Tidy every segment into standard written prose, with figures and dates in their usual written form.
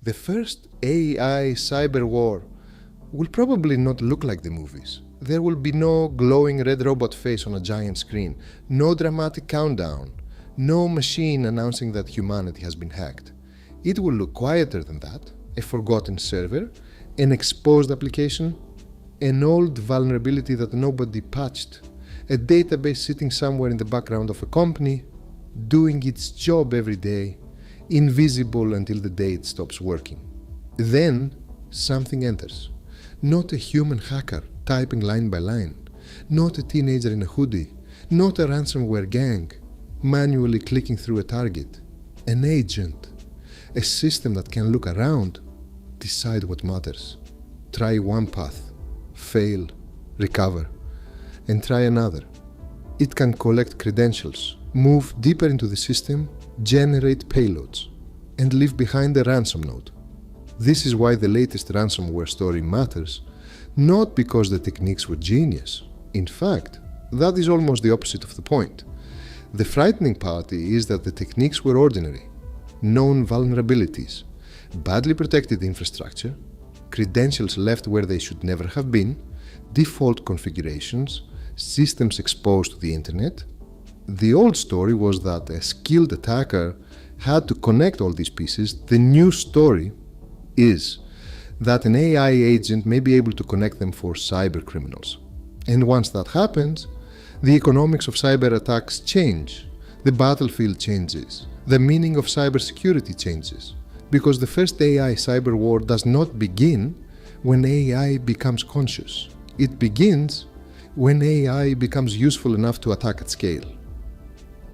The first AI cyberwar will probably not look like the movies. There will be no glowing red robot face on a giant screen, no dramatic countdown, no machine announcing that humanity has been hacked. It will look quieter than that: a forgotten server, an exposed application, an old vulnerability that nobody patched, a database sitting somewhere in the background of a company, doing its job every day, invisible until the day it stops working. Then something enters. Not a human hacker typing line by line, not a teenager in a hoodie, not a ransomware gang manually clicking through a target. An agent, a system that can look around, decide what matters, try one path, fail, recover, and try another. It can collect credentials, move deeper into the system, generate payloads, and leave behind a ransom note. This is why the latest ransomware story matters, not because the techniques were genius. In fact, that is almost the opposite of the point. The frightening part is that the techniques were ordinary: known vulnerabilities, badly protected infrastructure, credentials left where they should never have been, default configurations, systems exposed to the internet. The old story was that a skilled attacker had to connect all these pieces. The new story is that an AI agent may be able to connect them for cyber criminals. And once that happens, the economics of cyber attacks change, the battlefield changes, the meaning of cybersecurity changes, because the first AI cyberwar does not begin when AI becomes conscious. It begins when AI becomes useful enough to attack at scale.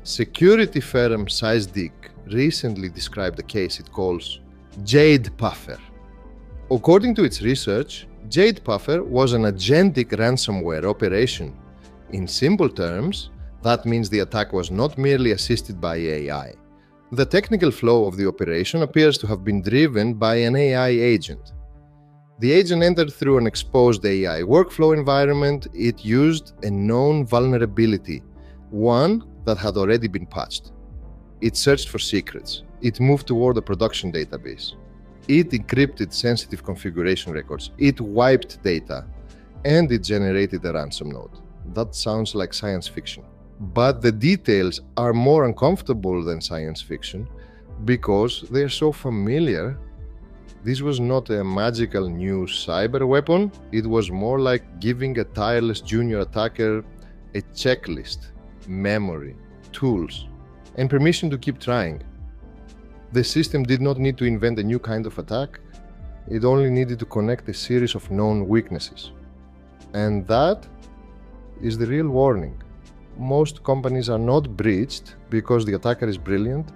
Security firm CyberDig recently described a case it calls JADEPUFFER. According to its research, JADEPUFFER was an agentic ransomware operation. In simple terms, that means the attack was not merely assisted by AI. The technical flow of the operation appears to have been driven by an AI agent. The agent entered through an exposed AI workflow environment. It used a known vulnerability, one that had already been patched. It searched for secrets. It moved toward a production database. It encrypted sensitive configuration records. It wiped data, and it generated a ransom note. That sounds like science fiction. But the details are more uncomfortable than science fiction because they're so familiar. This was not a magical new cyber weapon. It was more like giving a tireless junior attacker a checklist, memory, tools, and permission to keep trying. The system did not need to invent a new kind of attack. It only needed to connect a series of known weaknesses. And that is the real warning. Most companies are not breached because the attacker is brilliant.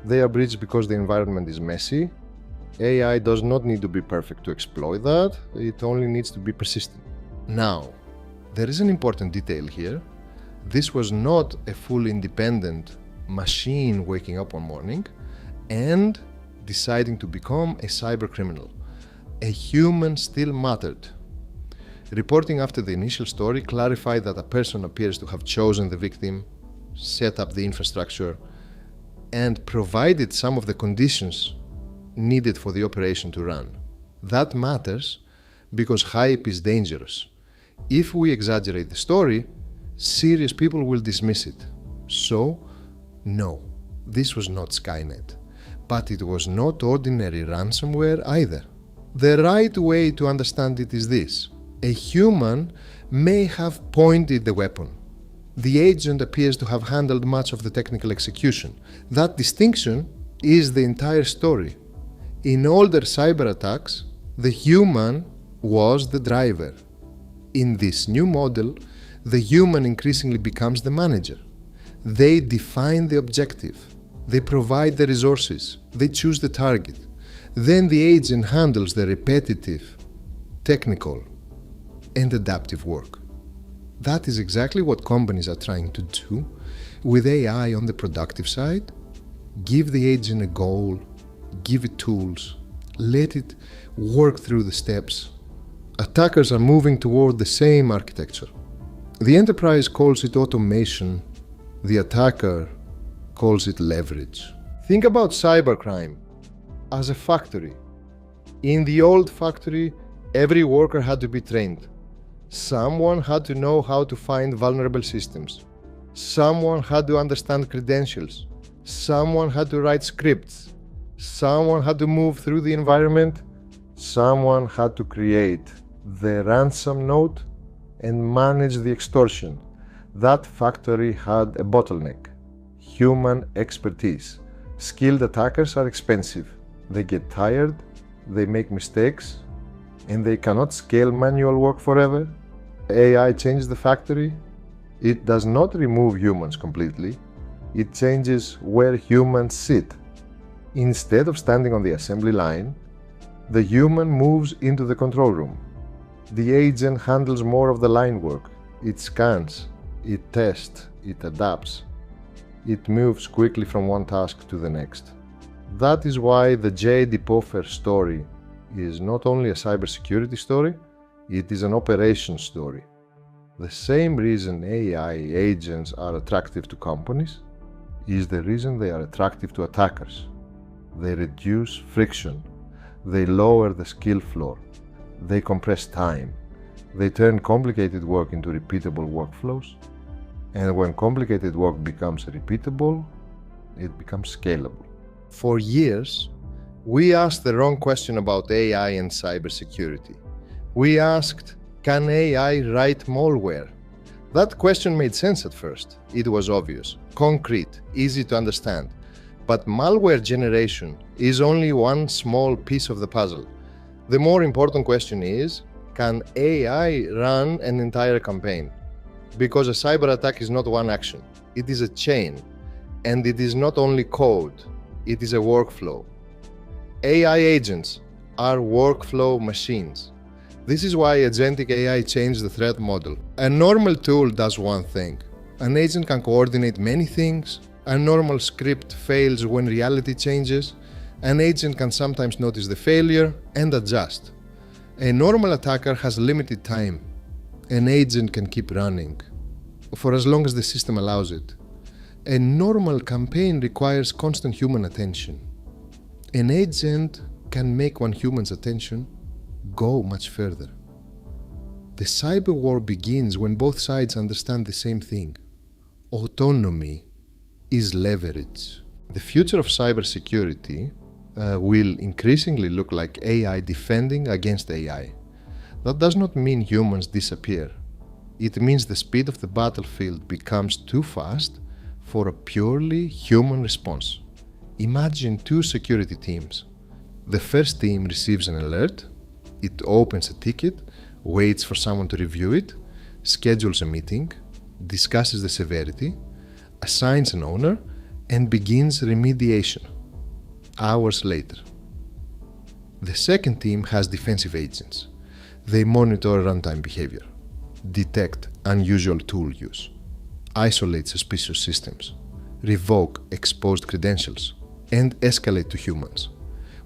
They are breached because the environment is messy. AI does not need to be perfect to exploit that. It only needs to be persistent. Now, there is an important detail here. This was not a fully independent machine waking up one morning and deciding to become a cyber criminal. A human still mattered. Reporting after the initial story clarified that a person appears to have chosen the victim, set up the infrastructure, and provided some of the conditions needed for the operation to run. That matters because hype is dangerous. If we exaggerate the story, serious people will dismiss it. So, no, this was not Skynet. But it was not ordinary ransomware either. The right way to understand it is this: a human may have pointed the weapon. The agent appears to have handled much of the technical execution. That distinction is the entire story. In older cyber attacks, the human was the driver. In this new model, the human increasingly becomes the manager. They define the objective. They provide the resources. They choose the target. Then the agent handles the repetitive, technical, and adaptive work. That is exactly what companies are trying to do with AI on the productive side. Give the agent a goal, give it tools, let it work through the steps. Attackers are moving toward the same architecture. The enterprise calls it automation. The attacker calls it leverage. Think about cybercrime as a factory. In the old factory, every worker had to be trained. Someone had to know how to find vulnerable systems. Someone had to understand credentials. Someone had to write scripts. Someone had to move through the environment. Someone had to create the ransom note and manage the extortion. That factory had a bottleneck: human expertise. Skilled attackers are expensive. They get tired, they make mistakes, and they cannot scale manual work forever. AI changes the factory. It does not remove humans completely. It changes where humans sit. Instead of standing on the assembly line, the human moves into the control room. The agent handles more of the line work. It scans, it tests, it adapts. It moves quickly from one task to the next. That is why the JADEPUFFER story is not only a cybersecurity story, it is an operations story. The same reason AI agents are attractive to companies is the reason they are attractive to attackers. They reduce friction, they lower the skill floor, they compress time, they turn complicated work into repeatable workflows, and when complicated work becomes repeatable, it becomes scalable. For years, we asked the wrong question about AI and cybersecurity. We asked, can AI write malware? That question made sense at first. It was obvious, concrete, easy to understand. But malware generation is only one small piece of the puzzle. The more important question is, can AI run an entire campaign? Because a cyber attack is not one action, it is a chain. And it is not only code, it is a workflow. AI agents are workflow machines. This is why agentic AI changed the threat model. A normal tool does one thing. An agent can coordinate many things. A normal script fails when reality changes. An agent can sometimes notice the failure and adjust. A normal attacker has limited time. An agent can keep running for as long as the system allows it. A normal campaign requires constant human attention. An agent can make one human's attention go much further. The cyber war begins when both sides understand the same thing. Autonomy is leverage. The future of cybersecurity will increasingly look like AI defending against AI. That does not mean humans disappear. It means the speed of the battlefield becomes too fast for a purely human response. Imagine two security teams. The first team receives an alert, it opens a ticket, waits for someone to review it, schedules a meeting, discusses the severity, assigns an owner, and begins remediation. Hours later. The second team has defensive agents. They monitor runtime behavior, detect unusual tool use, isolate suspicious systems, revoke exposed credentials, and escalate to humans,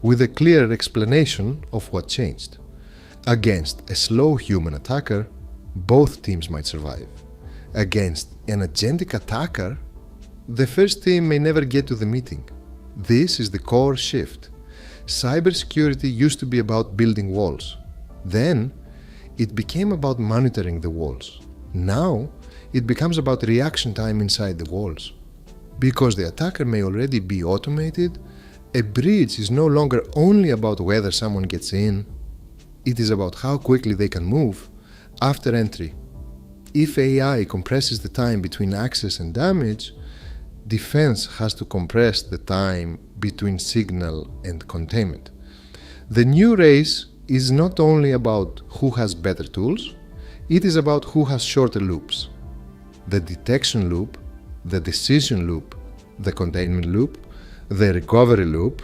with a clear explanation of what changed. Against a slow human attacker, both teams might survive. Against an agentic attacker, the first team may never get to the meeting. This is the core shift. Cybersecurity used to be about building walls. Then, it became about monitoring the walls. Now, it becomes about reaction time inside the walls. Because the attacker may already be automated, a breach is no longer only about whether someone gets in. It is about how quickly they can move after entry. If AI compresses the time between access and damage, defense has to compress the time between signal and containment. The new race is not only about who has better tools, it is about who has shorter loops. The detection loop, the decision loop, the containment loop, the recovery loop.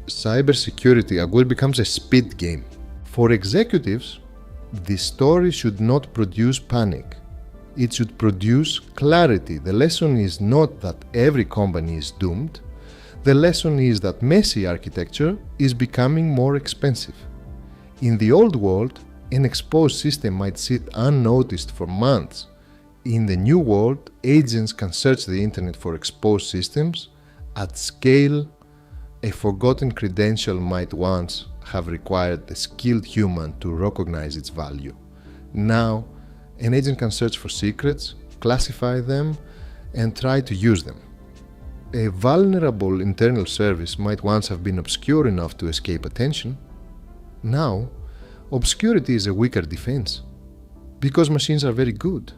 Cybersecurity becomes a speed game. For executives, the story should not produce panic. It should produce clarity. The lesson is not that every company is doomed. The lesson is that messy architecture is becoming more expensive. In the old world, an exposed system might sit unnoticed for months. In the new world, agents can search the internet for exposed systems at scale. A forgotten credential might once have required a skilled human to recognize its value. Now, an agent can search for secrets, classify them, and try to use them. A vulnerable internal service might once have been obscure enough to escape attention. Now, obscurity is a weaker defense, because machines are very good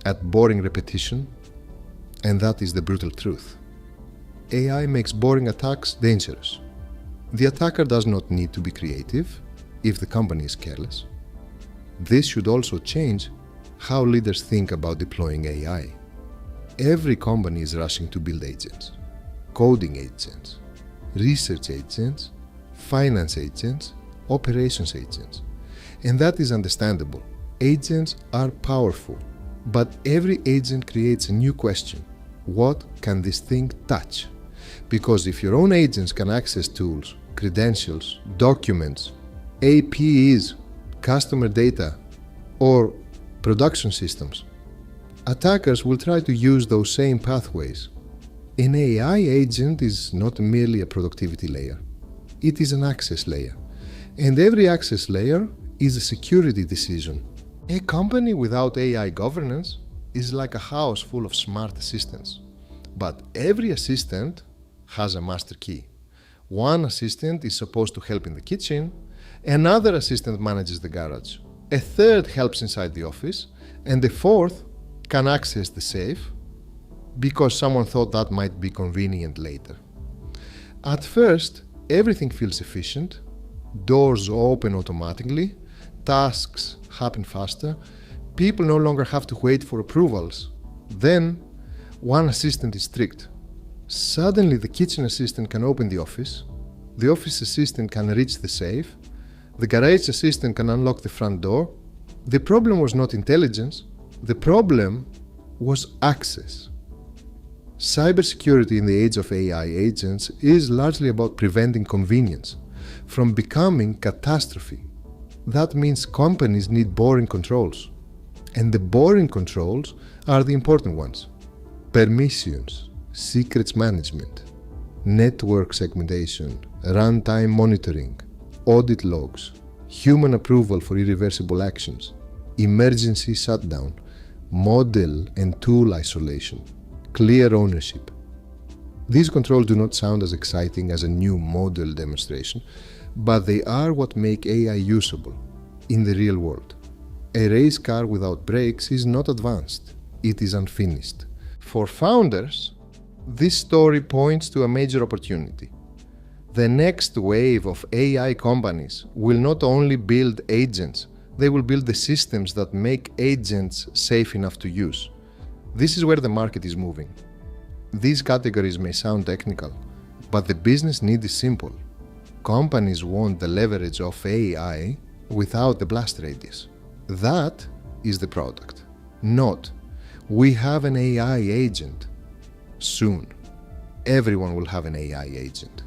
at boring repetition, and that is the brutal truth. AI makes boring attacks dangerous. The attacker does not need to be creative if the company is careless. This should also change how leaders think about deploying AI. Every company is rushing to build agents, coding agents, research agents, finance agents, operations agents. And that is understandable. Agents are powerful, but every agent creates a new question. What can this thing touch? Because if your own agents can access tools, credentials, documents, APIs, customer data, or production systems, attackers will try to use those same pathways. An AI agent is not merely a productivity layer. It is an access layer. And every access layer is a security decision. A company without AI governance is like a house full of smart assistants. But every assistant has a master key. One assistant is supposed to help in the kitchen, another assistant manages the garage, a third helps inside the office, and the fourth can access the safe because someone thought that might be convenient later. At first, everything feels efficient, doors open automatically, tasks happen faster, people no longer have to wait for approvals. Then, one assistant is tricked. Suddenly, the kitchen assistant can open the office assistant can reach the safe, the garage assistant can unlock the front door. The problem was not intelligence, the problem was access. Cybersecurity in the age of AI agents is largely about preventing convenience from becoming catastrophe. That means companies need boring controls. And the boring controls are the important ones. Permissions, secrets management, network segmentation, runtime monitoring, audit logs, human approval for irreversible actions, emergency shutdown, model and tool isolation, clear ownership. These controls do not sound as exciting as a new model demonstration, but they are what make AI usable in the real world. A race car without brakes is not advanced, it is unfinished. For founders, this story points to a major opportunity. The next wave of AI companies will not only build agents, they will build the systems that make agents safe enough to use. This is where the market is moving. These categories may sound technical, but the business need is simple. Companies want the leverage of AI without the blast radius. That is the product. Not, we have an AI agent. Soon, everyone will have an AI agent.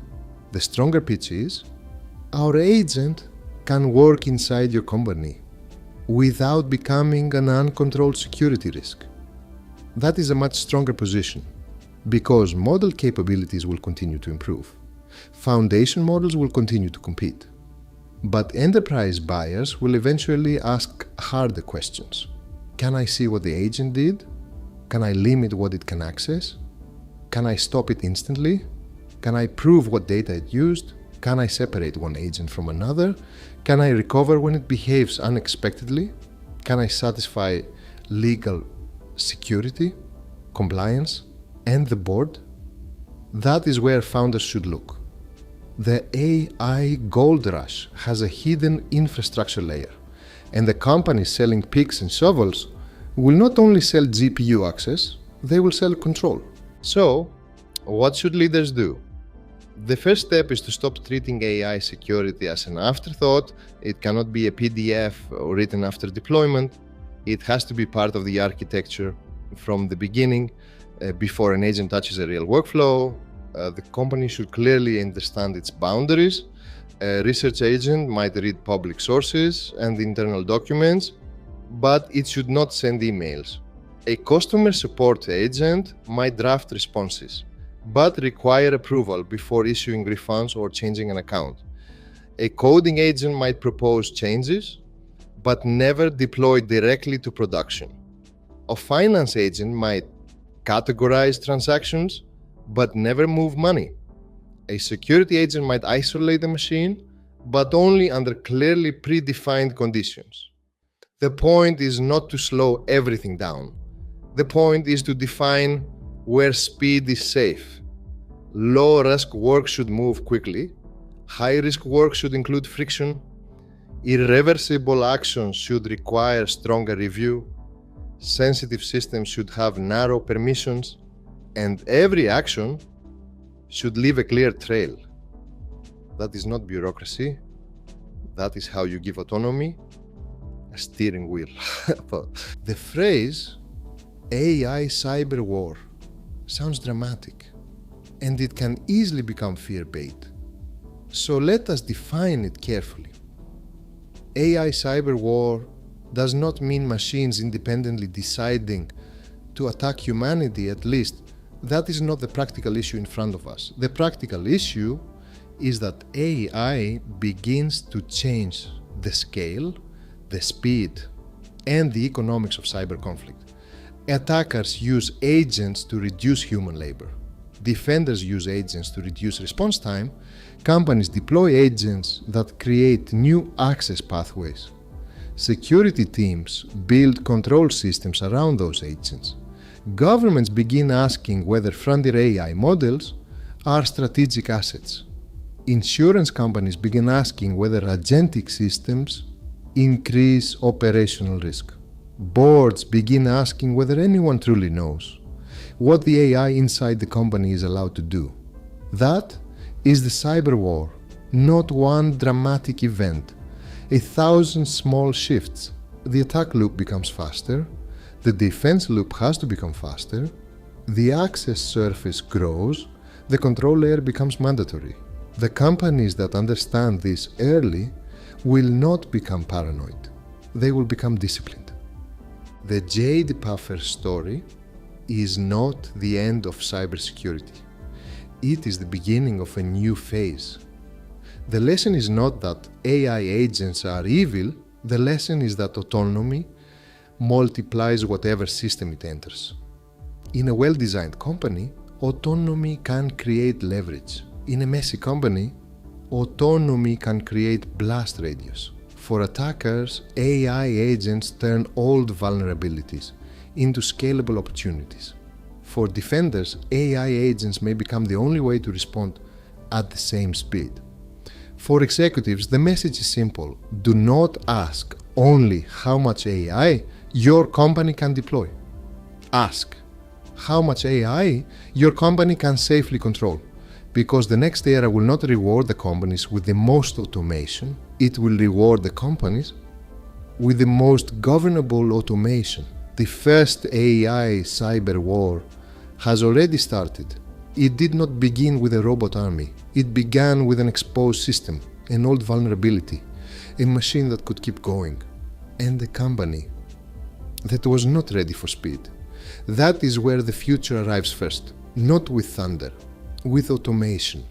The stronger pitch is, our agent can work inside your company without becoming an uncontrolled security risk. That is a much stronger position because model capabilities will continue to improve. Foundation models will continue to compete. But enterprise buyers will eventually ask harder questions. Can I see what the agent did? Can I limit what it can access? Can I stop it instantly? Can I prove what data it used? Can I separate one agent from another? Can I recover when it behaves unexpectedly? Can I satisfy legal security, compliance, and the board? That is where founders should look. The AI gold rush has a hidden infrastructure layer, and the companies selling picks and shovels will not only sell GPU access, they will sell control. So, what should leaders do? The first step is to stop treating AI security as an afterthought. It cannot be a PDF or written after deployment. It has to be part of the architecture from the beginning. Before an agent touches a real workflow, the company should clearly understand its boundaries. A research agent might read public sources and internal documents, but it should not send emails. A customer support agent might draft responses, but require approval before issuing refunds or changing an account. A coding agent might propose changes, but never deploy directly to production. A finance agent might categorize transactions, but never move money. A security agent might isolate the machine, but only under clearly predefined conditions. The point is not to slow everything down. The point is to define where speed is safe. Low-risk work should move quickly. High-risk work should include friction. Irreversible actions should require stronger review. Sensitive systems should have narrow permissions. And every action should leave a clear trail. That is not bureaucracy. That is how you give autonomy a steering wheel. The phrase AI Cyberwar sounds dramatic, and it can easily become fear bait. So let us define it carefully. AI Cyberwar does not mean machines independently deciding to attack humanity, at least. That is not the practical issue in front of us. The practical issue is that AI begins to change the scale, the speed, and the economics of cyber conflict. Attackers use agents to reduce human labor. Defenders use agents to reduce response time. Companies deploy agents that create new access pathways. Security teams build control systems around those agents. Governments begin asking whether frontier AI models are strategic assets. Insurance companies begin asking whether agentic systems increase operational risk. Boards begin asking whether anyone truly knows what the AI inside the company is allowed to do. That is the cyber war, not one dramatic event. 1,000 small shifts. The attack loop becomes faster, the defense loop has to become faster, the access surface grows, the control layer becomes mandatory. The companies that understand this early will not become paranoid. They will become disciplined. The JADEPUFFER story is not the end of cybersecurity. It is the beginning of a new phase. The lesson is not that AI agents are evil. The lesson is that autonomy multiplies whatever system it enters. In a well-designed company, autonomy can create leverage. In a messy company, autonomy can create blast radius. For attackers, AI agents turn old vulnerabilities into scalable opportunities. For defenders, AI agents may become the only way to respond at the same speed. For executives, the message is simple. Do not ask only how much AI your company can deploy. Ask how much AI your company can safely control. Because the next era will not reward the companies with the most automation, it will reward the companies with the most governable automation. The first AI cyber war has already started. It did not begin with a robot army. It began with an exposed system, an old vulnerability, a machine that could keep going, and a company that was not ready for speed. That is where the future arrives first, not with thunder, with automation.